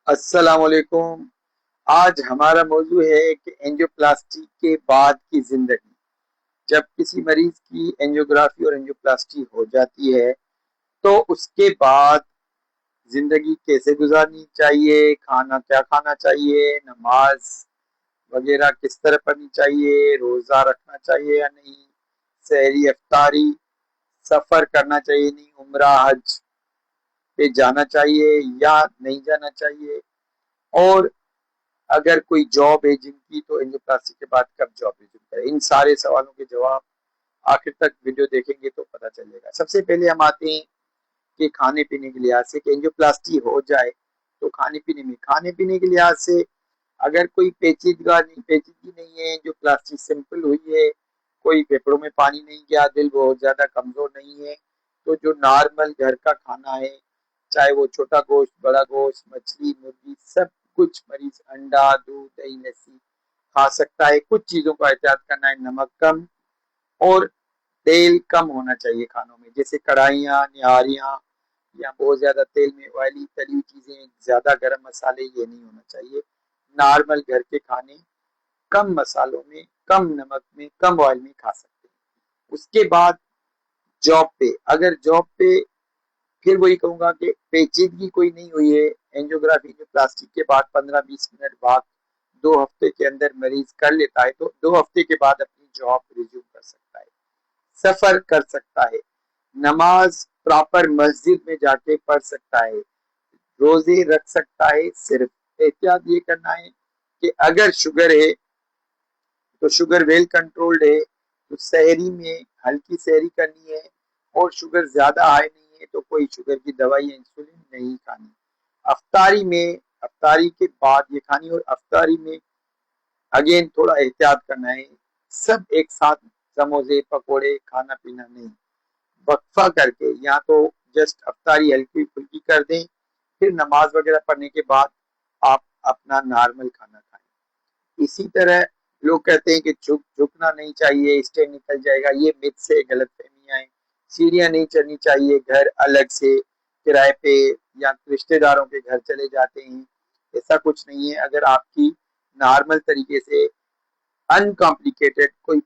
السلام علیکم۔ آج ہمارا موضوع ہے کہ اینجیوپلاسٹی کے بعد کی زندگی۔ جب کسی مریض کی اینجیوگرافی اور اینجیوپلاسٹی ہو جاتی ہے تو اس کے بعد زندگی کیسے گزارنی چاہیے، کھانا کیا کھانا چاہیے، نماز وغیرہ کس طرح پڑھنی چاہیے، روزہ رکھنا چاہیے یا نہیں، سحری افطاری، سفر کرنا چاہیے نہیں، عمرہ حج پہ جانا چاہیے یا نہیں جانا چاہیے، اور اگر کوئی جاب ہے جن کی تو اینجیوپلاسٹی کے بعد کب جاب ریزیوم کرے۔ ان سارے سوالوں کے جواب آخر تک ویڈیو دیکھیں گے تو پتہ چلے گا۔ سب سے پہلے ہم آتے ہیں کہ کھانے پینے کے لحاظ سے کہ اینجیوپلاسٹی ہو جائے تو کھانے پینے کے لحاظ سے اگر کوئی پیچیدگی نہیں ہے، جو پلاسٹی سمپل ہوئی ہے، کوئی پھیپھڑوں میں پانی نہیں گیا، دل بہت زیادہ کمزور نہیں ہے، تو جو نارمل گھر کا کھانا ہے، چاہے وہ چھوٹا گوشت، بڑا گوشت، مچھلی، مرغی، سب کچھ مریض انڈا، دودھ، دہی، لسی کھا سکتا ہے۔ کچھ چیزوں کا احتیاط کرنا ہے، نمک کم اور تیل کم ہونا چاہیے کھانوں میں، جیسے کڑھائیاں، نہاریاں یا بہت زیادہ تیل میں آئلی تلی ہوئی چیزیں، زیادہ گرم مسالے، یہ نہیں ہونا چاہیے۔ نارمل گھر کے کھانے کم مسالوں میں، کم نمک میں، کم آئل میں کھا سکتے ہیں۔ اس کے بعد جاب پہ، اگر جاب پہ پھر وہی کہوں گا کہ پیچیدگی کوئی نہیں ہوئی ہے، اینجیوگرافی جو پلاسٹک کے بعد 15-20 منٹ بعد 2 ہفتے کے اندر مریض کر لیتا ہے تو 2 ہفتے کے بعد اپنی جاب ریزیوم کر سکتا ہے، سفر کر سکتا ہے، نماز پراپر مسجد میں جا کے پڑھ سکتا ہے، روزے رکھ سکتا ہے۔ صرف احتیاط یہ کرنا ہے کہ اگر شوگر ہے تو شوگر ویل کنٹرولڈ ہے تو سحری میں ہلکی سحری کرنی ہے، اور شوگر زیادہ ہائی نہیں ہے تو کوئی شوگر کی دوائی یا انسولین نہیں کھانی۔ افطاری کے بعد یہ کھانی، اور افطاری میں اگین تھوڑا احتیاط کرنا ہے، سب ایک ساتھ سموسے پکوڑے کھانا پینا نہیں، وقفہ کر کے یا تو جسٹ افطاری ہلکی پھلکی کر دیں، پھر نماز وغیرہ پڑھنے کے بعد آپ اپنا نارمل کھانا کھائیں۔ اسی طرح لوگ کہتے ہیں کہ جھکنا نہیں چاہیے، اسٹے نکل جائے گا، یہ مت سے غلط فہمیاں ہیں۔ سیڑھیاں نہیں چڑھنی چاہیے، گھر الگ سے کرائے پہ یا رشتے داروں کے گھر چلے جاتے ہیں، ایسا کچھ نہیں ہے۔ اگر آپ کی نارمل طریقے سے ان کمپلیکیٹڈ کوئی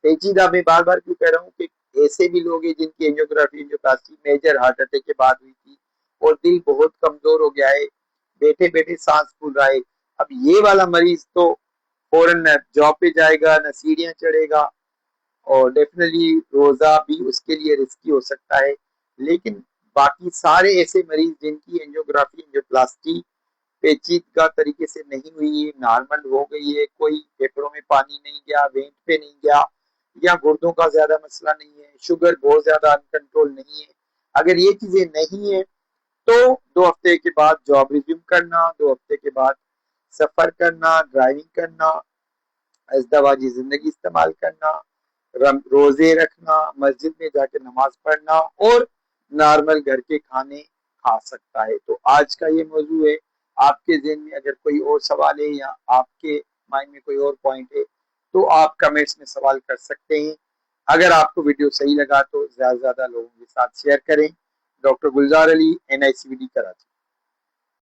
پیچیدہ میں بار بار کیوں کہہ رہا ہوں کہ ایسے بھی لوگ ہیں جن کی اینجیوگرافی اینجیوپلاسٹی میجر ہارٹ اٹیک کے بعد ہوئی تھی اور دل بہت کمزور ہو گیا ہے، بیٹھے بیٹھے سانس پھول رہا ہے، اب یہ والا مریض تو فوراً نہ جاب پہ جائے گا نہ سیڑھیاں چڑھے گا، اور ڈیفینیٹلی روزہ بھی اس کے لیے رسکی ہو سکتا ہے۔ لیکن باقی سارے ایسے مریض جن کی اینجیوگرافی اینجیوپلاسٹی پیچیدگی طریقے سے نہیں ہوئی ہے، نارمل ہو گئی ہے، کوئی پھیپھڑوں میں پانی نہیں گیا، وینٹ پہ نہیں گیا، یا گردوں کا زیادہ مسئلہ نہیں ہے، شوگر بہت زیادہ ان کنٹرول نہیں ہے، اگر یہ چیزیں نہیں ہیں تو 2 ہفتے کے بعد جاب ریزیوم کرنا، 2 ہفتے کے بعد سفر کرنا، ڈرائیونگ کرنا، ازدواجی زندگی استعمال کرنا، روزے رکھنا، مسجد میں جا کے نماز پڑھنا، اور نارمل گھر کے کھانے کھا سکتا ہے۔ تو آج کا یہ موضوع ہے۔ آپ کے ذہن میں اگر کوئی اور سوال ہے یا آپ کے مائنڈ میں کوئی اور پوائنٹ ہے تو آپ کمنٹس میں سوال کر سکتے ہیں۔ اگر آپ کو ویڈیو صحیح لگا تو زیادہ سے زیادہ لوگوں کے ساتھ شیئر کریں۔ ڈاکٹر گلزار علی، NICVD کراچی۔